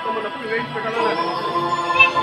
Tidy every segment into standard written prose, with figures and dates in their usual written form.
తీసుకోమన్నప్పుడు వేయించి పెట్టాలని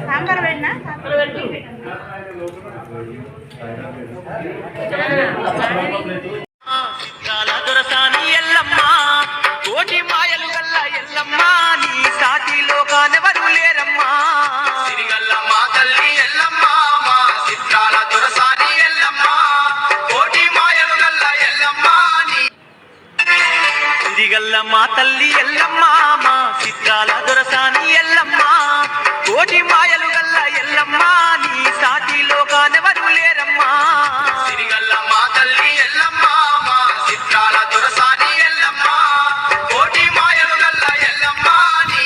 సాంబార్ వేడినా దొరసాని ఎల్లమ్మ కోటి మాయలు గల్ల ఎల్లమ్మ నీ సాటిలో కానెవరు లేరమ్మా సిరిగల్లమ్మ తల్లి ఎల్లమ్మ మా చిత్రాల దొరసాని ఎల్లమ్మ కోటి మాయలు గల్ల ఎల్లమ్మ నీ సిరిగల్లమ్మ తల్లి ఎల్లమ్మ మా చిత్రాల దొరసాని ఎల్లమ్మ కోటి మాయలు గల్ల ఎల్లమ్మ నీ సాటిలో కానెవరు లేరమ్మా సిరిగల్లమ్మ తల్లి ఎల్లమ్మ మా చిత్రాల దొరసాని ఎల్లమ్మ కోటి మాయలు గల్ల ఎల్లమ్మ నీ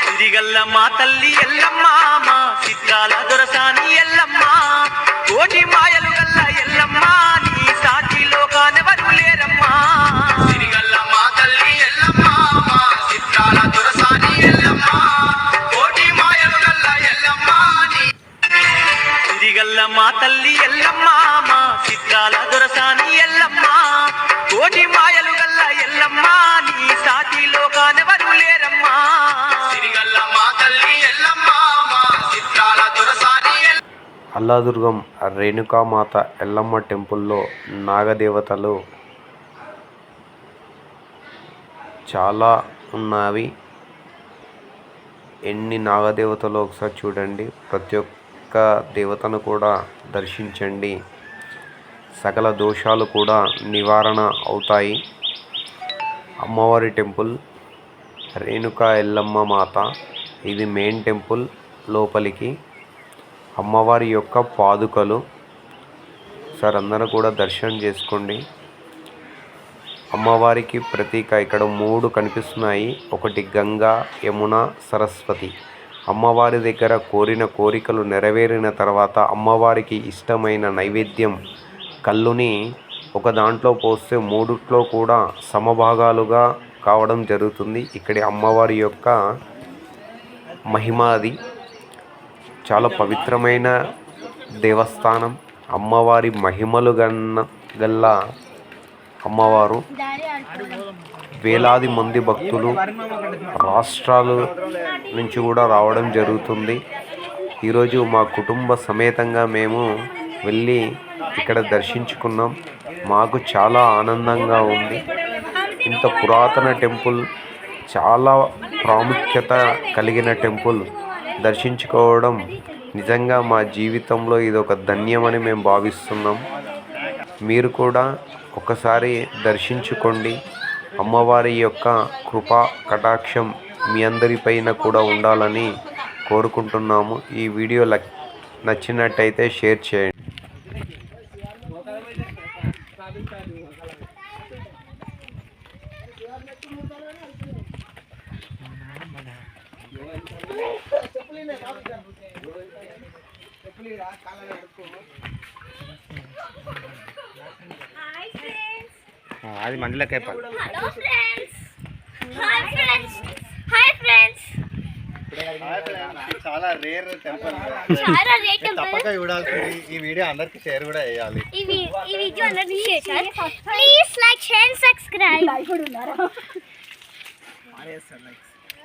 సిరిగల్లమ్మ తల్లి ఎల్లమ్మ మా చిత్రాల దొరసాని ఎల్లమ్మ కోటి మాయలు గల్ల ఎల్లమ్మ నీ సాటిలో కానెవరు లేరమ్మా సిరిగల్లమ్మ తల్లి ఎల్లమ్మ మా చిత్రాల దొరసాని ఎల్లమ్మ కోటి మాయలు గల్ల ఎల్లమ్మ నీ సిరిగల్లమ్మ తల్లి ఎల్లమ్మ మా చిత్రాల దొరసాని ఎల్లమ్మ కోటి మాయలు గల్ల ఎల్లమ్మ నీ సాటిలో కానెవరు లేరమ్మా సిరిగల్లమ్మ తల్లి ఎల్లమ్మ మా చిత్రాల దొరసాని అల్లాదుర్గం రేణుకామాత ఎల్లమ్మ టెంపుల్లో నాగదేవతలు చాలా ఉన్నవి. ఎన్ని నాగదేవతలు ఒకసారి చూడండి. ప్రతి ఒక్క దేవతను కూడా దర్శించండి. సకల దోషాలు కూడా నివారణ అవుతాయి. అమ్మవారి టెంపుల్ రేణుకా ఎల్లమ్మ మాత. ఇది మెయిన్ టెంపుల్ లోపలికి. అమ్మవారి యొక్క పాదుకలు. సార్ అందరూ కూడా దర్శనం చేసుకోండి. అమ్మవారికి ప్రతీక ఇక్కడ 3 కనిపిస్తున్నాయి. ఒకటి గంగా, యమున, సరస్వతి. అమ్మవారి దగ్గర కోరిన కోరికలు నెరవేరిన తర్వాత అమ్మవారికి ఇష్టమైన నైవేద్యం కళ్ళుని ఒక దాంట్లో పోస్తే 3 కూడా సమభాగాలుగా కావడం జరుగుతుంది. ఇక్కడి అమ్మవారి యొక్క మహిమ అది. చాలా పవిత్రమైన దేవస్థానం. అమ్మవారి మహిమలు గల్ల అమ్మవారు. వేలాది మంది భక్తులు రాష్ట్రాల నుంచి కూడా రావడం జరుగుతుంది. ఈరోజు మా కుటుంబ సమేతంగా మేము వెళ్ళి ఇక్కడ దర్శించుకున్నాం. మాకు చాలా ఆనందంగా ఉంది. ఇంత పురాతన టెంపుల్, చాలా ప్రాముఖ్యత కలిగిన టెంపుల్ దర్శించుకోవడం నిజంగా మా జీవితంలో ఇది ఒక ధన్యమని మేము భావిస్తున్నాం. మీరు కూడా ఒకసారి దర్శించుకోండి. అమ్మవారి యొక్క కృపా కటాక్షం మీ అందరిపైన కూడా ఉండాలని కోరుకుంటున్నాము. ఈ వీడియో నచ్చినట్టయితే షేర్ చేయండి. అది మందిలోకి చాలా రేర్ టెంపుల్. తప్పక చూడాల్సింది. ఈ వీడియో అందరికి షేర్ కూడా చేయాలి. ఈ వీడియో అందరికి షేర్ చేయాలి. Please like, share and subscribe.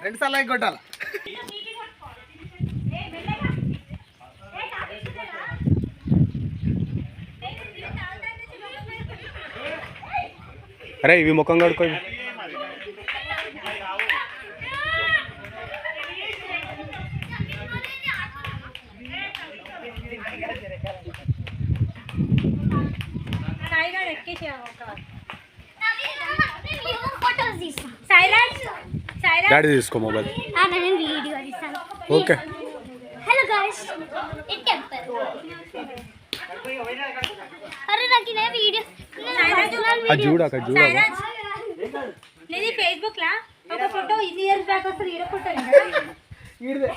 2 సార్లు లైక్ కొట్టాలి. అరే ఇవి ముఖం కడుక్కో. డాడీ తీసుకో మొబైల్. ఓకే. హలో గాయ్స్, ఇది టెంపుల్. అరే నాకు ఈ వీడియో అది చూడు అక్కడ చూడు. నీది ఫేస్బుక్ లా ఒక ఫోటో ఇయర్స్ బ్యాక్ వస్తుంది. ఈడ ఫోటో ఈడదే.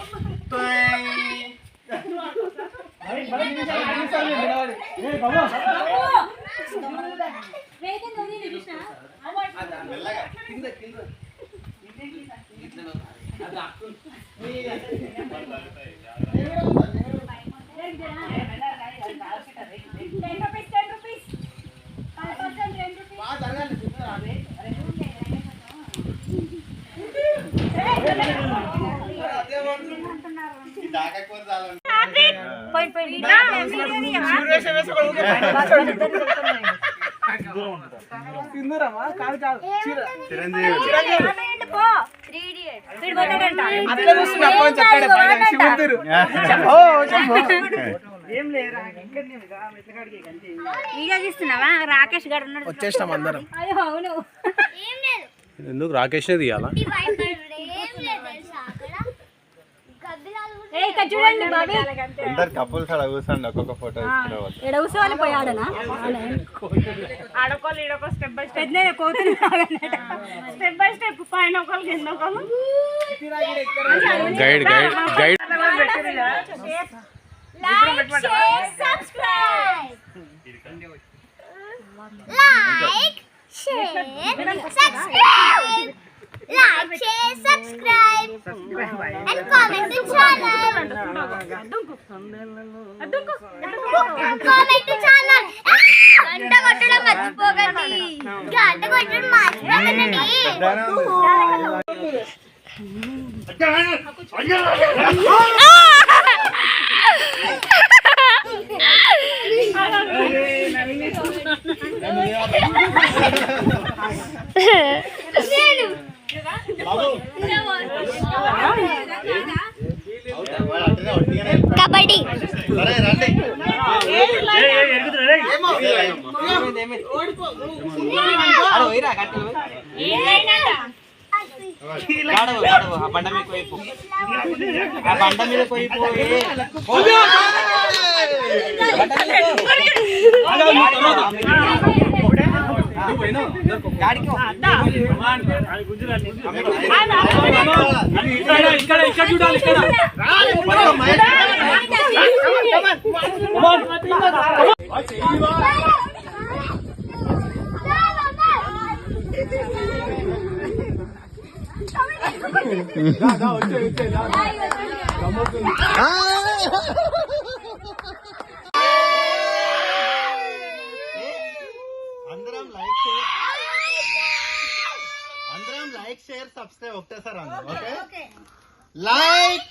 రాకేష్ గారు వచ్చేస్తాం అందరం. ఎందుకు రాకేష్ తీయాలా? అందరు కపుల్స్ అలా కూర్చోండి, ఒక్కొక్క ఫోటో ఎడవుసోని పోయాడనా ఆడకోళ్ళు ఈడొక స్టెప్ బై స్టెప్ కోతులు స్టెప్ బై స్టెప్ పైన ఒకళ్ళు కింద ఒకళ్ళు guide guide guide. Like, share, subscribe. Like, share, subscribe. Like, share, subscribe, and comment to channel. Comment to channel. గంట కొట్టడం మర్చిపోకండి. గంట కొట్టడం మర్చిపోకండి. కబడ్డీ ఆ బండ మీద పోయిపో, ఆ బండ మీద పోయిపోయి ఇక్కడ చూడాలి ఇక్కడ అందరం లైక్ షేర్ సబ్స్క్రైబ్ ఒకటేసారి అందరం ఓకే లైక్